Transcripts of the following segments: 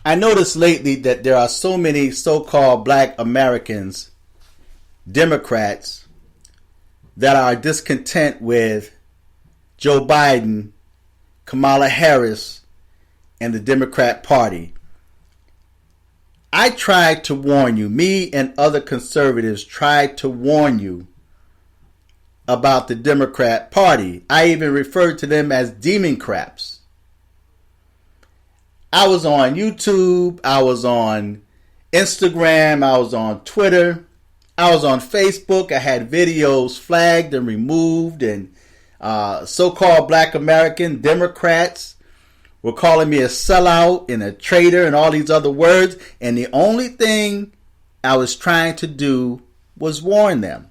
I noticed lately that there are so many so-called black Americans, Democrats, that are discontent with Joe Biden, Kamala Harris, and the Democrat Party. I tried to warn you, me and other conservatives tried to warn you about the Democrat Party. I even referred to them as Democrats. I was on YouTube, I was on Instagram, I was on Twitter, I was on Facebook. I had videos flagged and removed, and so-called black American Democrats were calling me a sellout and a traitor and all these other words. And the only thing I was trying to do was warn them.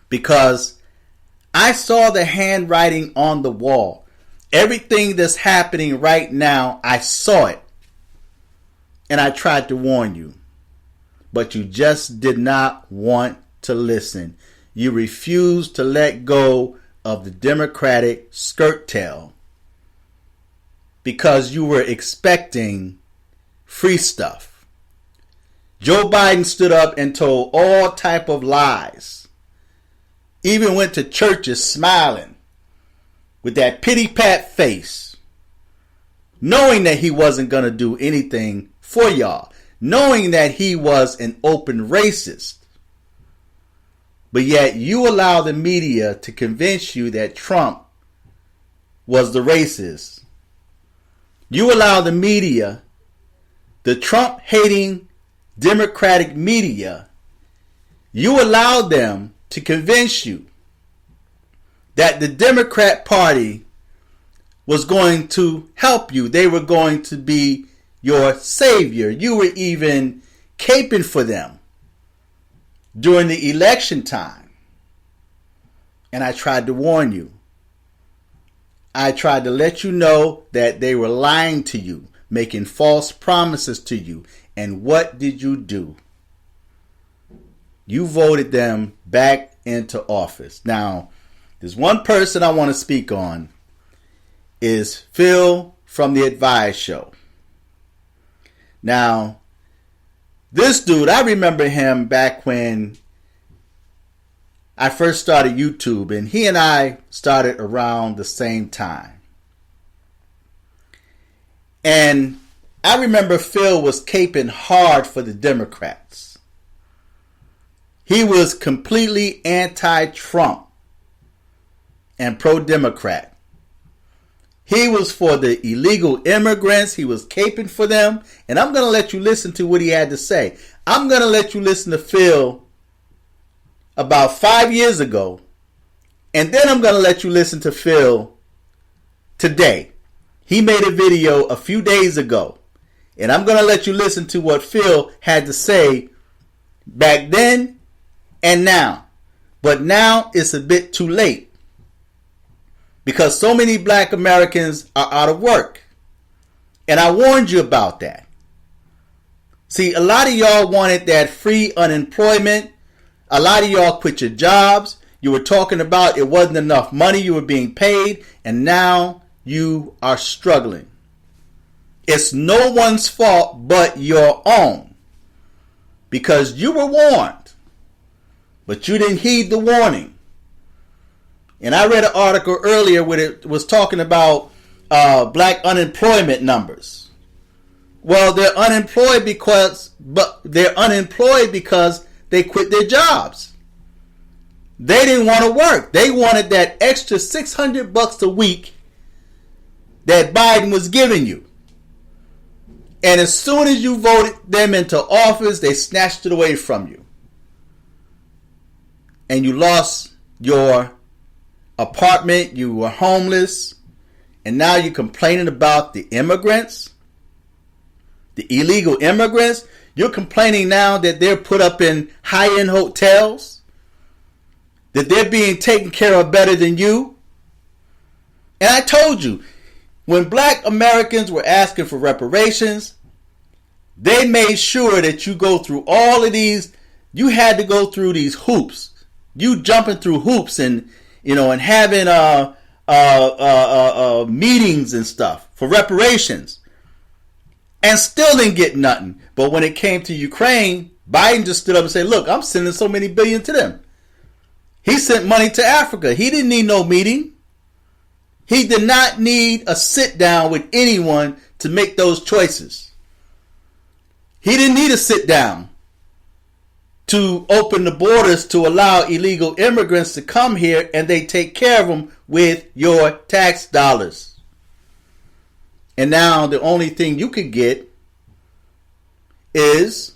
Because I saw the handwriting on the wall. Everything that's happening right now, I saw it. And I tried to warn you. But you just did not want to listen. You refused to let go of the Democratic skirt tail. Because you were expecting free stuff. Joe Biden stood up and told all type of lies. Even went to churches smiling with that pity-pat face, knowing that he wasn't going to do anything for y'all, knowing that he was an open racist. But yet you allow the media to convince you that Trump was the racist. You allow the media, the Trump-hating Democratic media, you allowed them to convince you that the Democrat Party was going to help you. They were going to be your savior. You were even caping for them during the election time. And I tried to warn you. I tried to let you know that they were lying to you, making false promises to you. And what did you do? You voted them back into office. Now, there's one person I want to speak on, is Phil from the Advice Show. Now, this dude, I remember him back when I first started YouTube, and he and I started around the same time. And I remember Phil was caping hard for the Democrats. He was completely anti-Trump and pro-Democrat. He was for the illegal immigrants. He was caping for them. And I'm going to let you listen to what he had to say. I'm going to let you listen to Phil about 5 years ago. And then I'm going to let you listen to Phil today. He made a video a few days ago. And I'm going to let you listen to what Phil had to say back then and now. But now it's a bit too late. Because so many black Americans are out of work. And I warned you about that. See, a lot of y'all wanted that free unemployment. A lot of y'all quit your jobs. You were talking about it wasn't enough money you were being paid. And now you are struggling. It's no one's fault but your own. Because you were warned. But you didn't heed the warning. And I read an article earlier where it was talking about black unemployment numbers. Well, they're unemployed because they quit their jobs. They didn't want to work. They wanted that extra $600 a week that Biden was giving you. And as soon as you voted them into office, they snatched it away from you. And you lost your apartment, you were homeless, and now you're complaining about the immigrants, the illegal immigrants. You're complaining now that they're put up in high-end hotels, that they're being taken care of better than you. And I told you, when black Americans were asking for reparations, they made sure that you go through all of these. You had to go through these hoops. You jumping through hoops and having meetings and stuff for reparations. and still didn't get nothing. But when it came to Ukraine, Biden just stood up and said, look, I'm sending so many billion to them. He sent money to Africa. He didn't need no meeting. He did not need a sit down with anyone to make those choices. He didn't need a sit down to open the borders to allow illegal immigrants to come here, and they take care of them with your tax dollars. And now the only thing you could get is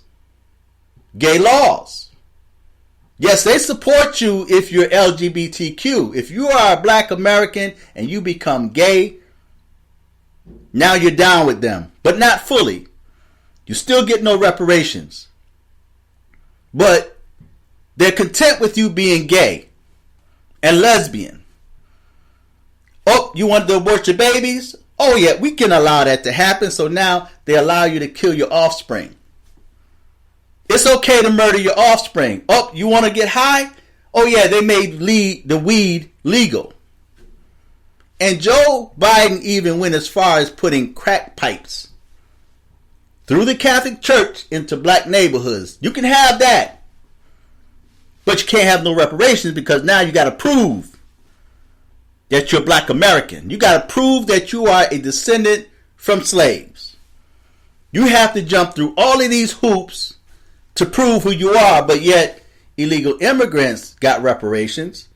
gay laws. Yes, they support you if you're LGBTQ. If you are a black American and you become gay, now you're down with them, but not fully. You still get no reparations. But they're content with you being gay and lesbian. Oh, you want to abort your babies? Oh yeah, we can allow that to happen. So now they allow you to kill your offspring. It's okay to murder your offspring. Oh, you want to get high? Oh yeah, they made the weed legal. And Joe Biden even went as far as putting crack pipes through the Catholic Church into black neighborhoods. You can have that. But you can't have no reparations because now you got to prove that you're black American. You got to prove that you are a descendant from slaves. You have to jump through all of these hoops to prove who you are, but yet illegal immigrants got reparations.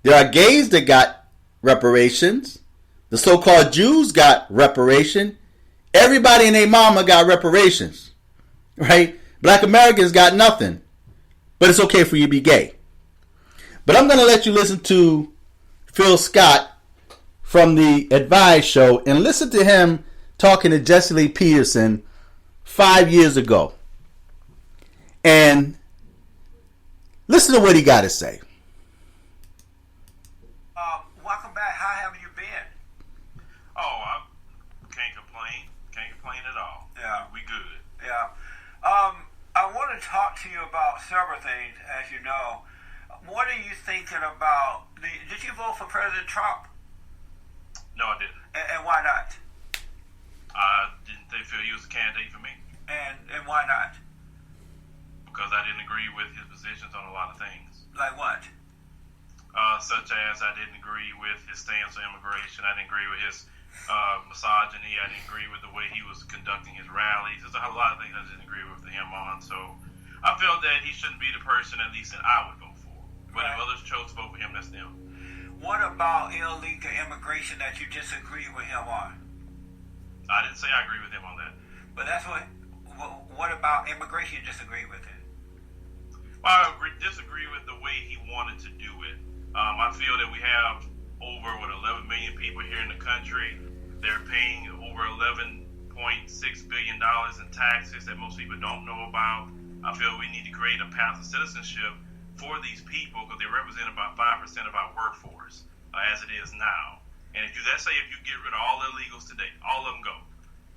There are gays that got reparations. The so-called Jews got reparation. Everybody and their mama got reparations, right? Black Americans got nothing, but it's okay for you to be gay. But I'm going to let you listen to Phil Scott from the Advise Show and listen to him talking to Jesse Lee Peterson 5 years ago. And listen to what he got to say. Welcome back. How have you been? Oh, I can't complain. Can't complain at all. Yeah. We good. Yeah. I want to talk to you about several things, as you know. What are you thinking about? Did you vote for President Trump? No, I didn't. And why not? Didn't they feel he was a candidate for me? And why not? Because I didn't agree with his positions on a lot of things. Like what? Such as I didn't agree with his stance on immigration. I didn't agree with his misogyny. I didn't agree with the way he was conducting his rallies. There's a lot of things I didn't agree with him on. So I felt that he shouldn't be the person, at least, that I would vote for. But if others chose to vote for him, that's them. What about illegal immigration that you disagree with him on? I didn't say I agree with him on that. But that's what about immigration you disagree with it? Well, I disagree with the way he wanted to do it. I feel that we have over 11 million people here in the country. They're paying over $11.6 billion in taxes that most people don't know about. I feel we need to create a path of citizenship for these people because they represent about 5% of our workforce as it is now. And if you, let's say if you get rid of all the illegals today, all of them go,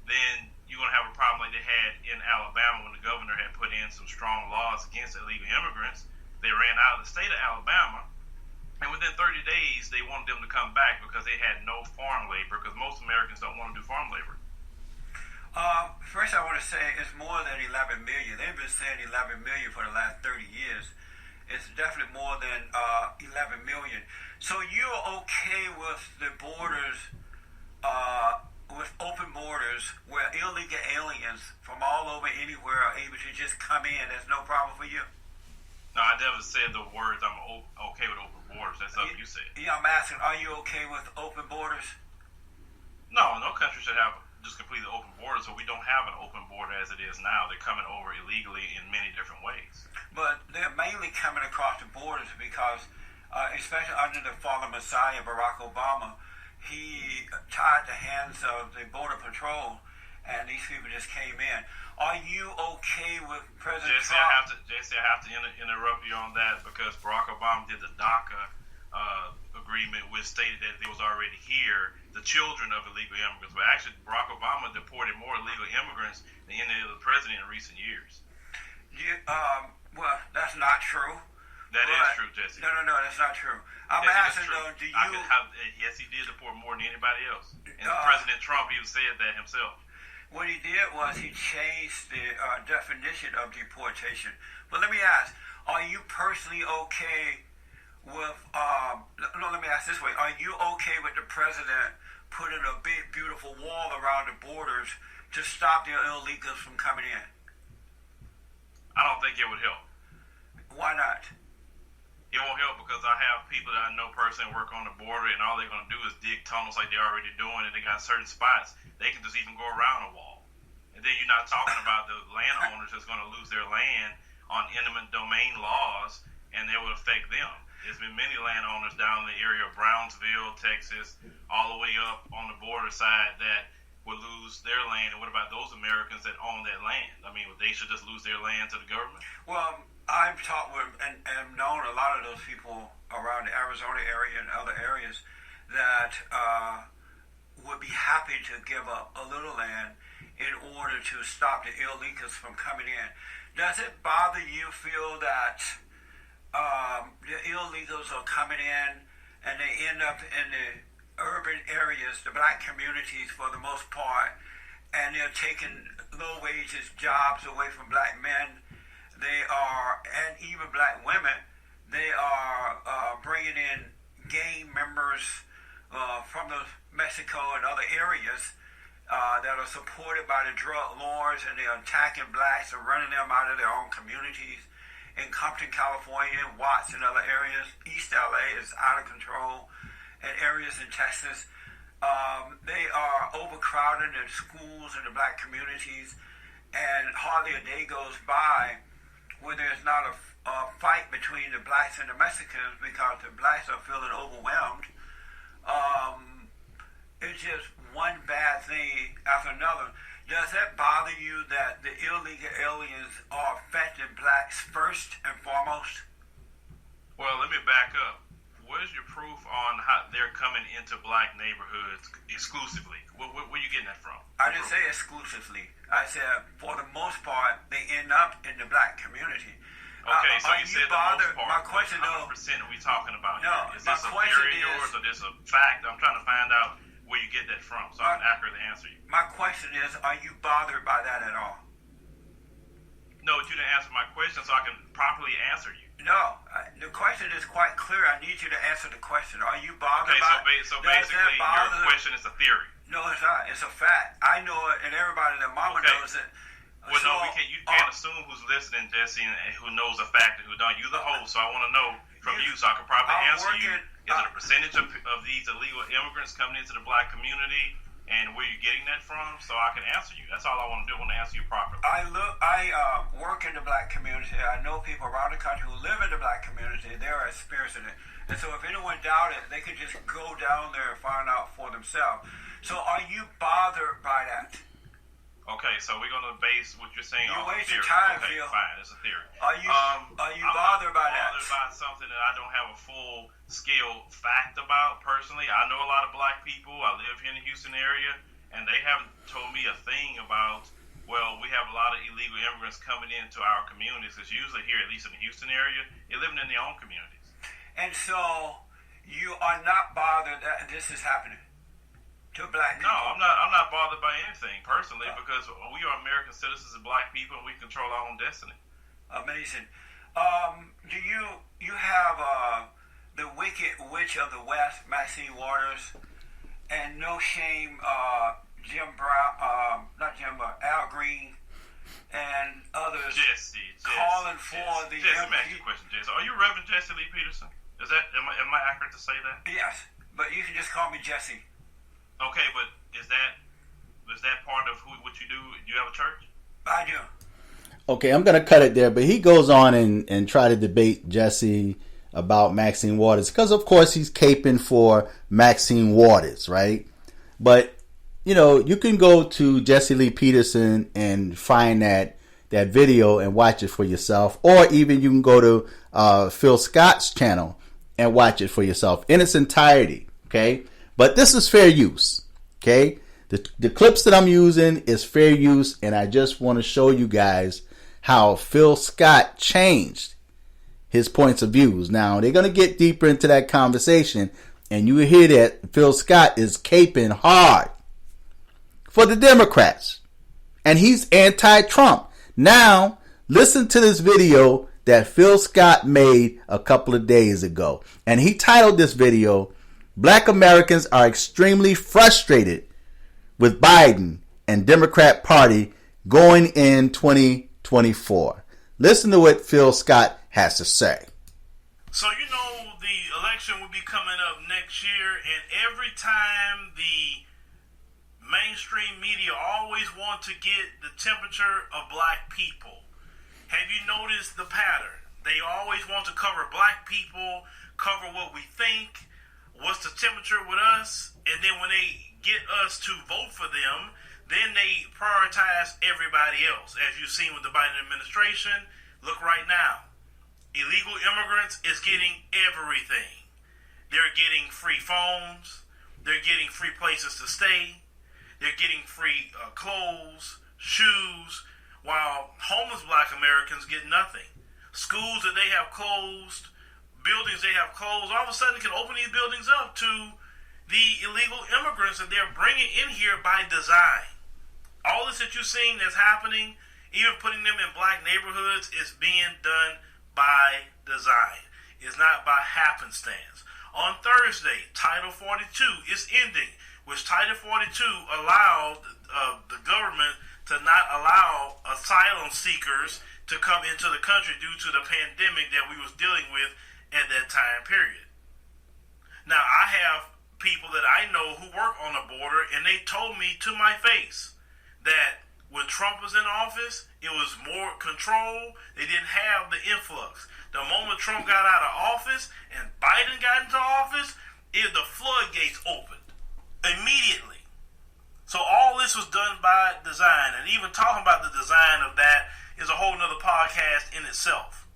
then you're going to have a problem like they had in Alabama when the governor had put in some strong laws against illegal immigrants. They ran out of the state of Alabama, and within 30 days, they wanted them to come back because they had no farm labor, because most Americans don't want to do farm labor. First, I want to say it's more than 11 million. They've been saying 11 million for the last 30 years. It's definitely more than 11 million. So you're okay with the borders, with open borders, where illegal aliens from all over anywhere are able to just come in? There's no problem for you? No, I never said the words I'm okay with open borders. That's something you said. Yeah, I'm asking, are you okay with open borders? No country should have just completely open borders, so we don't have an open border as it is now. They're coming over illegally in many different ways. But they're mainly coming across the borders because, especially under the fallen Messiah, Barack Obama, he tied the hands of the Border Patrol, and these people just came in. Are you okay with President Trump? Jesse, I have to interrupt you on that because Barack Obama did the DACA agreement, which stated that they was already here, the children of illegal immigrants. But actually, Barack Obama deported more illegal immigrants than any other president in recent years. Well, that's not true. That is true, Jesse. No, that's not true. I'm asking though, do you? Yes, he did deport more than anybody else. And President Trump even said that himself. What he did was he changed the definition of deportation. But let me ask, are you personally okay with, no, let me ask this way. Are you okay with the president putting a big, beautiful wall around the borders to stop the illegals from coming in? I don't think it would help. Why not? It won't help because I have people that I know personally work on the border, and all they're going to do is dig tunnels like they're already doing, and they got certain spots they can just even go around a wall. And then you're not talking about the landowners that's going to lose their land on eminent domain laws, and that would affect them. There's been many landowners down in the area of Brownsville, Texas, all the way up on the border side that would lose their land. And what about those Americans that own that land? I mean, they should just lose their land to the government? Well, I've talked with and known a lot of those people around the Arizona area and other areas that would be happy to give up a little land in order to stop the illegals from coming in. Does it bother you feel that the illegals are coming in and they end up in the urban areas, the black communities for the most part, and they're taking low wages jobs away from black men? They are, and even black women, they are bringing in gang members from Mexico and other areas that are supported by the drug lords, and they're attacking blacks and running them out of their own communities. In Compton, California, Watts, and other areas, East LA is out of control, and areas in Texas. They are overcrowding the schools and the black communities, and hardly a day goes by where there's not a fight between the blacks and the Mexicans because the blacks are feeling overwhelmed. It's just one bad thing after another. Does that bother you that the illegal aliens are affecting blacks first and foremost? Well, let me back up. What is your proof on how they're coming into black neighborhoods exclusively? Where are you getting that from? I didn't say exclusively. I said for the most part, they end up in the black community. Okay, so you said bothered? The most part. My question, how much percent are we talking about? No, here? Is my this a question theory of yours or this a fact? I'm trying to find out where you get that from so I can accurately answer you. My question is, are you bothered by that at all? No, you didn't answer my question so I can properly answer you. No, the question is quite clear. I need you to answer the question. Are you bothered by it? So basically your question is a theory. No, it's not. It's a fact. I know it, and everybody that mama knows it. Well, so, no, you can't assume who's listening, Jesse, and who knows a fact and who don't. You're the host, so I want to know from you so I can probably answer you. Is it a percentage of these illegal immigrants coming into the black community, and where you're getting that from, so I can answer you? That's all I want to do. I want to answer you properly. I work in the black community. I know people around the country who live in the black community. They're experiencing it. And so if anyone doubt it, they can just go down there and find out for themselves. So are you bothered by that? Okay, so we're going to base what you're saying on a theory. You waste your time, okay, Phil. Fine, it's a theory. Are you bothered by that? I'm bothered by something that I don't have a full-scale fact about personally. I know a lot of black people. I live here in the Houston area, and they haven't told me a thing about, well, we have a lot of illegal immigrants coming into our communities. It's usually here, at least in the Houston area, they're living in their own communities. And so you are not bothered that this is happening to black people? No, I'm not bothered by anything personally because we are American citizens and black people, and we control our own destiny. Amazing. Do you have the Wicked Witch of the West, Maxine Waters, and No Shame, Jim Brown, not Jim, but Al Green, and others calling for the... Jesse, let me ask you a question, Jesse. Are you Reverend Jesse Lee Peterson? Am I accurate to say that? Yes, but you can just call me Jesse. Okay, but is that part of what you do? Do you have a church? I do. Okay, I'm going to cut it there, but he goes on and try to debate Jesse about Maxine Waters because, of course, he's caping for Maxine Waters, right? But, you can go to Jesse Lee Peterson and find that video and watch it for yourself, or even you can go to Phil Scott's channel and watch it for yourself in its entirety, okay? But this is fair use, okay? The clips that I'm using is fair use, and I just want to show you guys how Phil Scott changed his points of views. Now, they're going to get deeper into that conversation, and you hear that Phil Scott is caping hard for the Democrats, And he's anti-Trump. Now, listen to this video that Phil Scott made a couple of days ago. And he titled this video, Black Americans are extremely frustrated with Biden and Democrat Party going in 2024. Listen to what Phil Scott has to say. So, the election will be coming up next year, and every time the mainstream media always want to get the temperature of black people. Have you noticed the pattern? They always want to cover black people, cover what we think, what's the temperature with us, and then when they get us to vote for them, then they prioritize everybody else. As you've seen with the Biden administration, look right now. Illegal immigrants is getting everything. They're getting free phones. They're getting free places to stay. They're getting free clothes, shoes, while homeless black Americans get nothing. Schools that they have closed, buildings they have closed, all of a sudden can open these buildings up to the illegal immigrants that they're bringing in here by design. All this that you're seeing that's happening, even putting them in black neighborhoods, is being done by design. It's not by happenstance. On Thursday, Title 42 is ending, which Title 42 allowed the government to not allow asylum seekers to come into the country due to the pandemic that we was dealing with at that time period. Now, I have people that I know who work on the border, and they told me to my face that when Trump was in office, it was more control. They didn't have the influx. The moment Trump got out of office and Biden got into office, the floodgates opened immediately. So all this was done by design, and even talking about the design of that is a whole nother podcast in itself.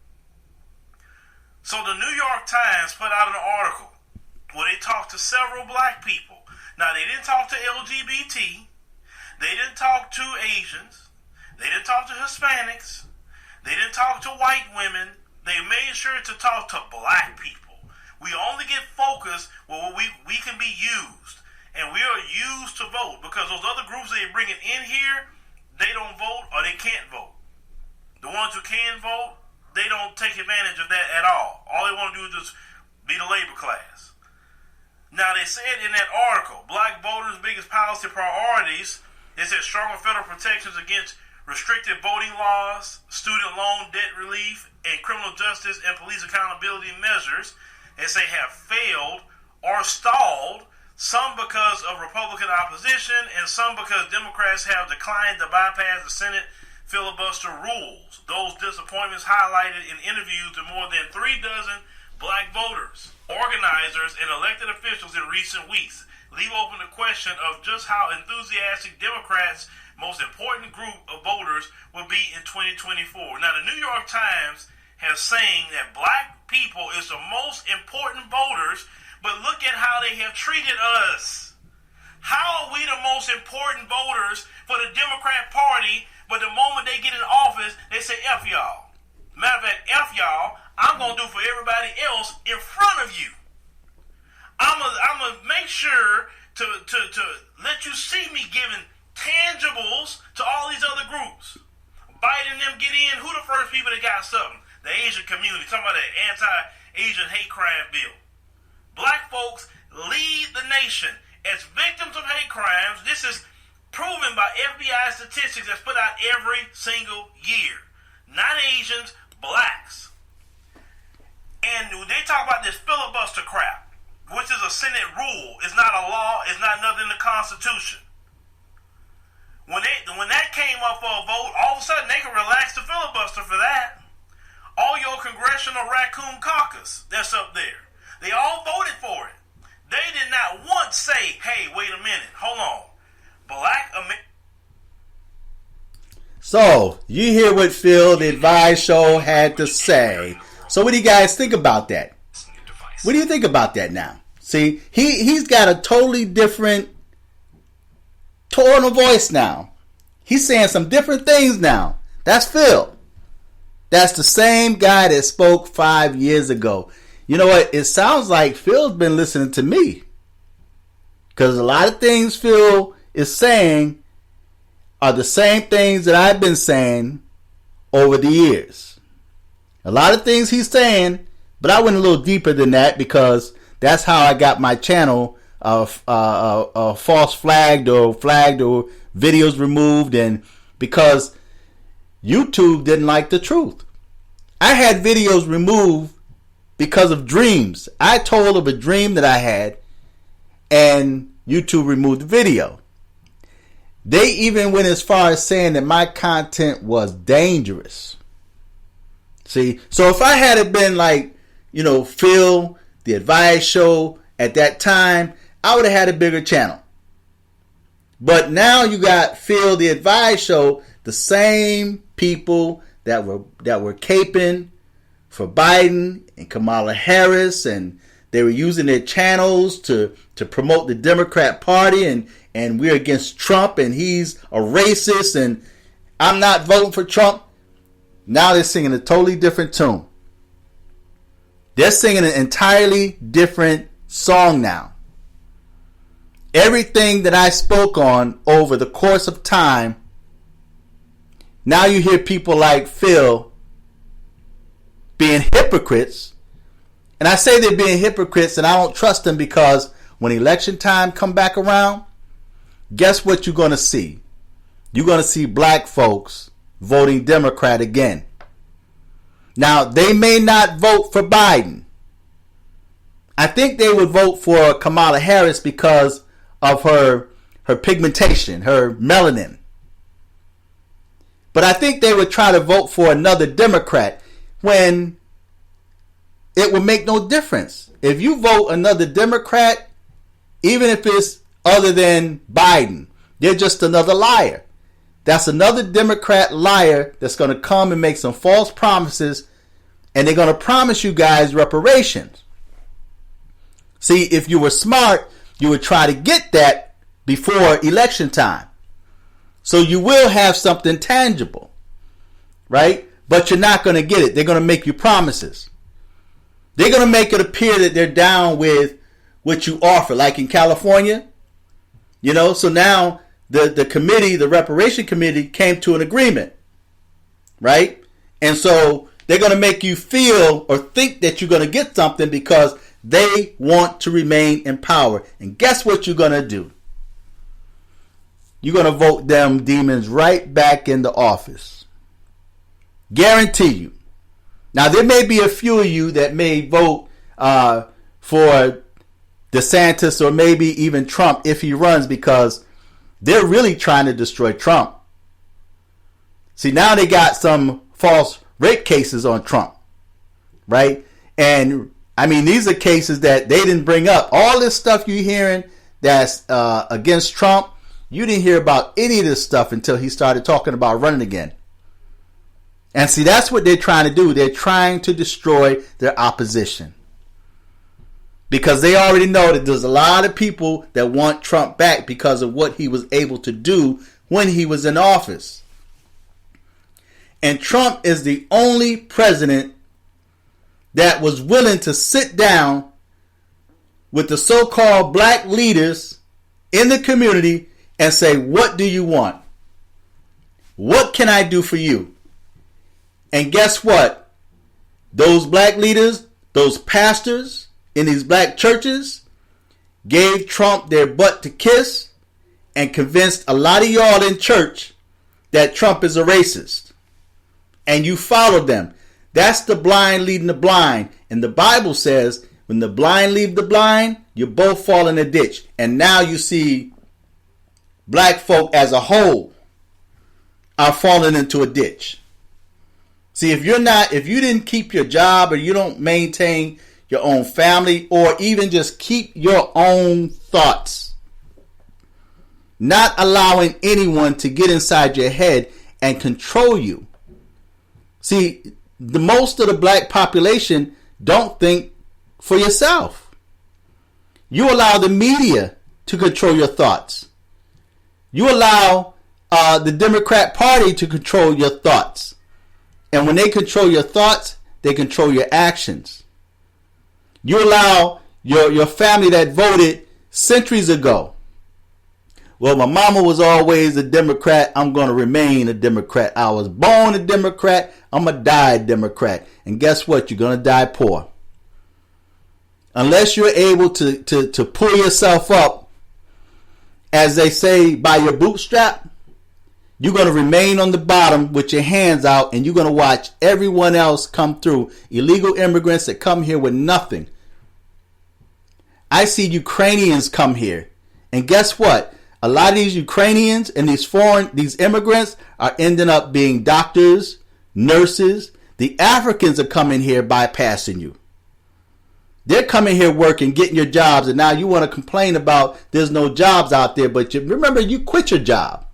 So the New York Times put out an article where they talked to several black people. Now, they didn't talk to LGBT. They didn't talk to Asians. They didn't talk to Hispanics. They didn't talk to white women. They made sure to talk to black people. We only get focused where we can be used. And we are used to vote because those other groups they're bringing in here, they don't vote or they can't vote. The ones who can vote, they don't take advantage of that at all. All they want to do is just be the labor class. Now, they said in that article, black voters' biggest policy priorities, they said stronger federal protections against restrictive voting laws, student loan debt relief, and criminal justice and police accountability measures, they say have failed or stalled, some because of Republican opposition and some because Democrats have declined to bypass the Senate filibuster rules. Those disappointments highlighted in interviews to more than 36 black voters, organizers, and elected officials in recent weeks, leave open the question of just how enthusiastic Democrats' most important group of voters will be in 2024. Now, the New York Times has saying that black people is the most important voters, but look at how they have treated us. How are we the most important voters for the Democrat Party, but the moment they get in office, they say, F y'all. Matter of fact, F y'all, I'm going to do for everybody else in front of you. I'm going to make sure to let you see me giving tangibles to all these other groups. Biden and them get in. Who the first people that got something? The Asian community. Talking about the anti-Asian hate crime bill. Black folks lead the nation as victims of hate crimes. This is proven by FBI statistics that's put out every single year. Not Asians, blacks. And they talk about this filibuster crap, which is a Senate rule. It's not a law. It's not nothing in the Constitution. When that came up for a vote, all of a sudden they can relax the filibuster for that. All your congressional raccoon caucus that's up there, they all voted for it. They did not once say, hey, wait a minute, hold on. Black America. So, you hear what Phil, the Advice Show, had to say. So what do you guys think about that? What do you think about that now? See, he's got a totally different tone of voice now. He's saying some different things now. That's Phil. That's the same guy that spoke 5 years ago. You know what? It sounds like Phil's been listening to me. Because a lot of things Phil is saying, are the same things that I've been saying over the years. A lot of things he's saying, but I went a little deeper than that because that's how I got my channel false flagged or videos removed, and because YouTube didn't like the truth. I had videos removed because of dreams. I told of a dream that I had, and YouTube removed the video. They even went as far as saying that my content was dangerous. See, so if I had it been like, Phil, the Advice Show at that time, I would have had a bigger channel. But now you got Phil, the Advice Show, the same people that were caping for Biden and Kamala Harris, and they were using their channels to promote the Democrat Party, and we're against Trump, and he's a racist, and I'm not voting for Trump. Now they're singing a totally different tune. They're singing an entirely different song now. Everything that I spoke on over the course of time, now you hear people like Phil being hypocrites. And I say they're being hypocrites, and I don't trust them, because when election time come back around, guess what you're going to see? You're going to see black folks voting Democrat again. Now, they may not vote for Biden. I think they would vote for Kamala Harris because of her pigmentation, her melanin. But I think they would try to vote for another Democrat when it would make no difference. If you vote another Democrat, even if it's other than Biden, they're just another liar. That's another Democrat liar that's going to come and make some false promises, and they're going to promise you guys reparations. See, if you were smart, you would try to get that before election time. So you will have something tangible, right? But you're not going to get it. They're going to make you promises. They're going to make it appear that they're down with what you offer. Like in California, so now the committee, the reparation committee, came to an agreement, right? And so they're going to make you feel or think that you're going to get something because they want to remain in power. And guess what you're going to do? You're going to vote them demons right back into office. Guarantee you. Now, there may be a few of you that may vote for DeSantis or maybe even Trump if he runs, because they're really trying to destroy Trump. See, now they got some false rape cases on Trump, right? And, I mean, these are cases that they didn't bring up. All this stuff you're hearing that's against Trump, you didn't hear about any of this stuff until he started talking about running again. And see, that's what they're trying to do. They're trying to destroy their opposition. Because they already know that there's a lot of people that want Trump back because of what he was able to do when he was in office. And Trump is the only president that was willing to sit down with the so-called black leaders in the community and say, what do you want? What can I do for you? And guess what? Those black leaders, those pastors in these black churches gave Trump their butt to kiss and convinced a lot of y'all in church that Trump is a racist. And you followed them. That's the blind leading the blind. And the Bible says when the blind lead the blind, you both fall in a ditch. And now you see black folk as a whole are falling into a ditch. See, if you didn't keep your job, or you don't maintain your own family, or even just keep your own thoughts, not allowing anyone to get inside your head and control you. See, the most of the black population don't think for yourself. You allow the media to control your thoughts. You allow the Democrat Party to control your thoughts. And when they control your thoughts, they control your actions. You allow your family that voted centuries ago, well, my mama was always a Democrat. I'm going to remain a Democrat. I was born a Democrat. I'm going to die a Democrat. And guess what? You're going to die poor. Unless you're able to pull yourself up, as they say, by your bootstrap, you're going to remain on the bottom with your hands out, and you're going to watch everyone else come through. Illegal immigrants that come here with nothing. I see Ukrainians come here. And guess what? A lot of these Ukrainians and these immigrants are ending up being doctors, nurses. The Africans are coming here bypassing you. They're coming here working, getting your jobs, and now you want to complain about there's no jobs out there. But remember, you quit your job.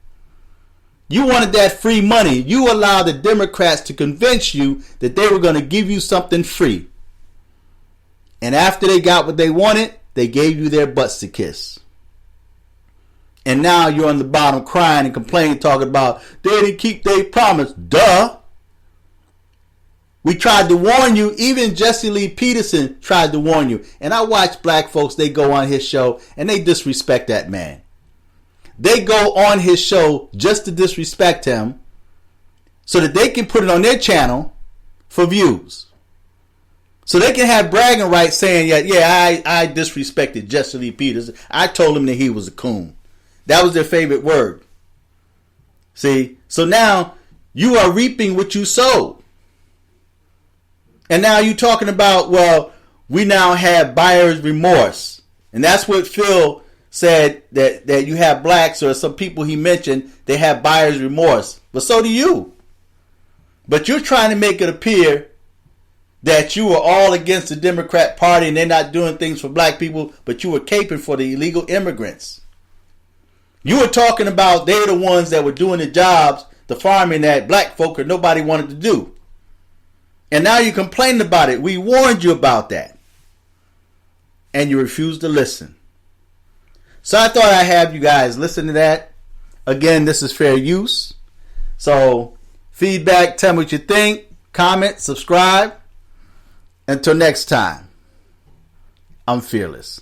You wanted that free money. You allowed the Democrats to convince you that they were going to give you something free. And after they got what they wanted, they gave you their butts to kiss. And now you're on the bottom crying and complaining, talking about they didn't keep their promise. Duh. We tried to warn you. Even Jesse Lee Peterson tried to warn you. And I watch black folks, they go on his show and they disrespect that man. They go on his show just to disrespect him so that they can put it on their channel for views. So they can have bragging rights saying, yeah, I disrespected Jesse Lee Peterson. I told him that he was a coon. That was their favorite word. See? So now you are reaping what you sowed. And now you're talking about, well, we now have buyer's remorse. And that's what Phil said, that you have blacks or some people he mentioned, they have buyer's remorse. But so do you. But you're trying to make it appear that you are all against the Democrat Party and they're not doing things for black people, but you were caping for the illegal immigrants. You were talking about they're the ones that were doing the jobs, the farming that black folk or nobody wanted to do. And now you're complaining about it. We warned you about that. And you refused to listen. So I thought I'd have you guys listen to that. Again, this is fair use. So feedback, tell me what you think. Comment, subscribe. Until next time, I'm fearless.